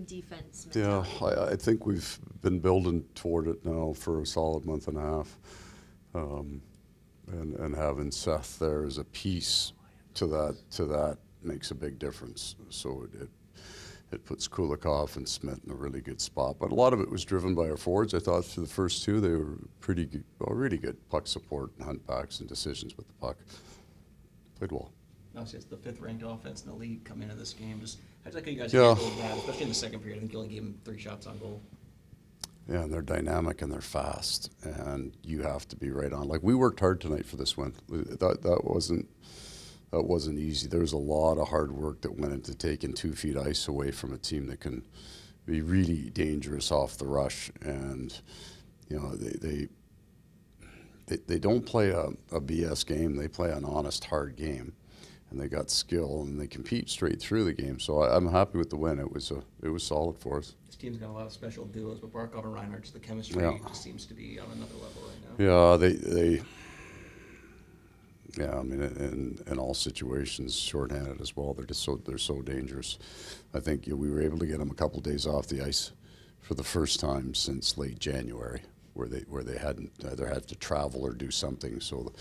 defense Yeah, mentality? I think we've been building toward it now for a solid month and a half. And having Seth there as a piece to that makes a big difference. So it puts Kulikov and Smith in a really good spot. But a lot of it was driven by our forwards. I thought through the first two, they were pretty good, really good puck support and hunt backs and decisions with the puck. Played well. Obviously, it's the fifth-ranked offense in the league coming into this game. Just how do you guys Yeah. handle that, especially in the second period? I think you only gave them 3 shots on goal. Yeah, and they're dynamic and they're fast, and you have to be right on. Like, we worked hard tonight for this win. That wasn't easy. There was a lot of hard work that went into taking 2 feet ice away from a team that can be really dangerous off the rush. And you know, they don't play a BS game. They play an honest, hard game, and they got skill and they compete straight through the game. So I'm happy with the win. It was solid for us. This team's got a lot of special duos, but Barkov and Reinhart, just the chemistry just seems to be on another level right now. Yeah, yeah, I mean, in all situations, shorthanded as well. They're so dangerous. I think we were able to get them a couple of days off the ice for the first time since late January, where they hadn't either had to travel or do something. So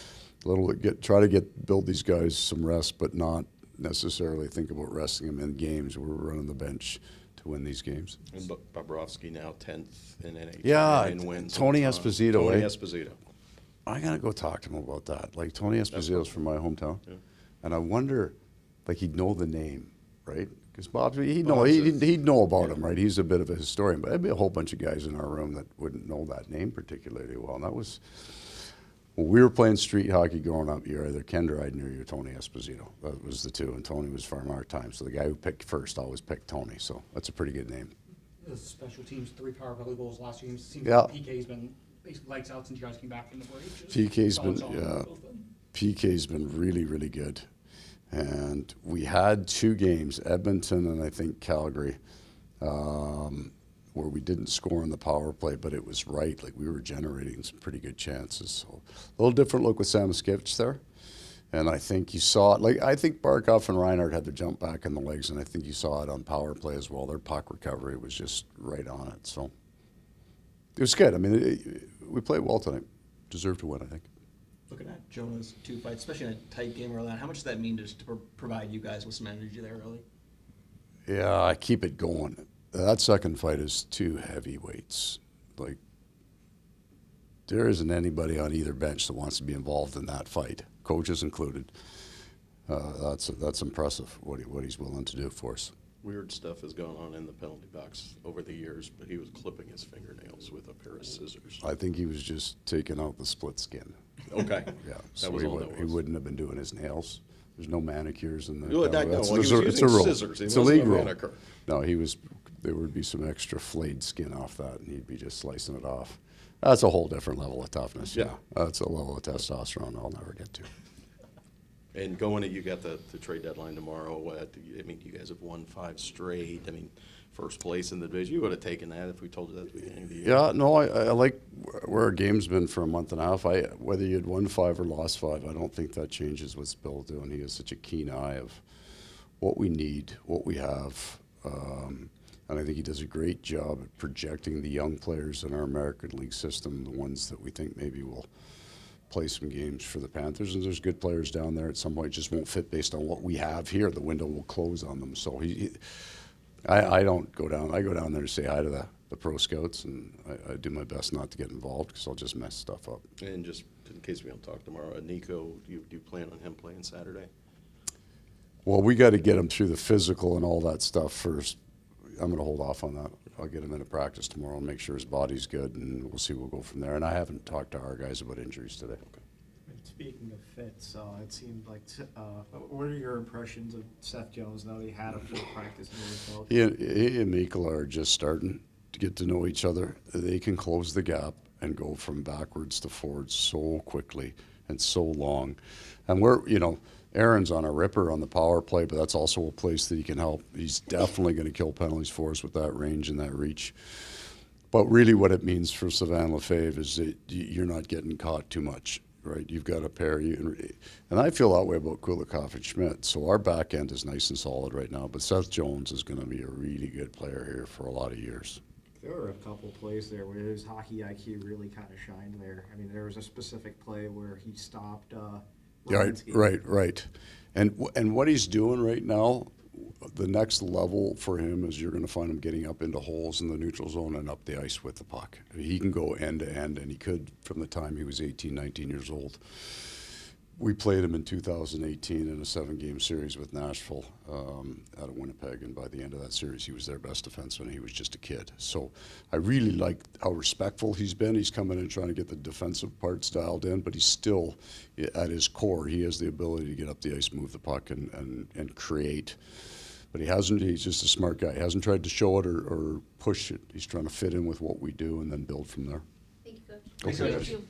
try to build these guys some rest, but not necessarily think about resting them in games. We're running the bench to win these games. And Bobrovsky now 10th in NHL in wins. Tony Esposito. Tony Esposito. I gotta go talk to him about that. Like, Tony Esposito's from my hometown, and I wonder, like, he'd know the name, right? Because he'd know about him, right? He's a bit of a historian, but there'd be a whole bunch of guys in our room that wouldn't know that name particularly well. And that was when we were playing street hockey growing up. You're either Ken Dryden or you're Tony Esposito. That was the two, and Tony was from our time. So the guy who picked first always picked Tony. So that's a pretty good name. The special teams, 3 power play goals last year. Seems Yeah. like PK's been basically lights out since you guys came back from the break. PK's been really, really good. And we had 2 games, Edmonton and I think Calgary, where we didn't score on the power play, but it was right. Like, we were generating some pretty good chances. So a little different look with Samoskevich there. And I think you saw it. Like, I think Barkov and Reinhart had to jump back in the legs, and I think you saw it on power play as well. Their puck recovery was just right on it. So it was good. I mean, we played well tonight. Deserved to win, I think. Looking at Jonah's 2 fights, especially in a tight game early on, how much does that mean just to provide you guys with some energy there early? Yeah, I keep it going. That second fight is 2 heavyweights. Like, there isn't anybody on either bench that wants to be involved in that fight, coaches included. That's impressive what he's willing to do for us. Weird stuff has gone on in the penalty box over the years, but he was clipping his fingernails with a pair of scissors. I think he was just taking out the split skin. Okay. Yeah, That so was all that he was. wouldn't have been doing his nails. There's no manicures in the. No, he was it's using a rule. scissors. He It's a wasn't league a rule. manicure. No, there would be some extra flayed skin off that, and he'd be just slicing it off. That's a whole different level of toughness. Yeah. That's a level of testosterone I'll never get to. And going, you got the trade deadline tomorrow. I mean, you guys have won 5 straight. I mean, first place in the division. You would have taken that if we told you that at the beginning of the year. Yeah, no, I like where our game's been for a month and a half. Whether you'd won 5 or lost 5, I don't think that changes what's Bill doing. He has such a keen eye of what we need, what we have. And I think he does a great job at projecting the young players in our American League system, the ones that we think maybe will play some games for the Panthers. And there's good players down there at some point just won't fit based on what we have here. The window will close on them. So I don't go down. I go down there to say hi to the pro scouts, and I do my best not to get involved because I'll just mess stuff up. And just in case we don't talk tomorrow, Nico, do you plan on him playing Saturday? Well, we got to get him through the physical and all that stuff first. I'm going to hold off on that. I'll get him into practice tomorrow and make sure his body's good, and we'll see. We'll go from there. And I haven't talked to our guys about injuries today. Okay. Speaking of fits, it seemed like, what are your impressions of Seth Jones now that he had a full practice in He and Mikkola are just starting to get to know each other. They can close the gap and go from backwards to forwards so quickly and so long. And Aaron's on a ripper on the power play, but that's also a place that he can help. He's definitely going to kill penalties for us with that range and that reach. But really what it means for Savannah Lefebvre is that you're not getting caught too much. right? You've got a pair, and I feel that way about Kulikov and Schmidt. So our back end is nice and solid right now, but Seth Jones is going to be a really good player here for a lot of years. There were a couple plays there where his hockey IQ really kind of shined there. I mean, there was a specific play where he stopped. Right. And what he's doing right now, the next level for him is you're going to find him getting up into holes in the neutral zone and up the ice with the puck. He can go end to end, and he could from the time he was 18, 19 years old. We played him in 2018 in a 7-game series with Nashville out of Winnipeg, and by the end of that series, he was their best defenseman. He was just a kid. So I really like how respectful he's been. He's coming in trying to get the defensive parts dialed in, but he's still, at his core, he has the ability to get up the ice, move the puck, and create. But he hasn't. He's just a smart guy. He hasn't tried to show it or push it. He's trying to fit in with what we do and then build from there. Thank you, Coach. Thanks, Okay. Coach. Thank you.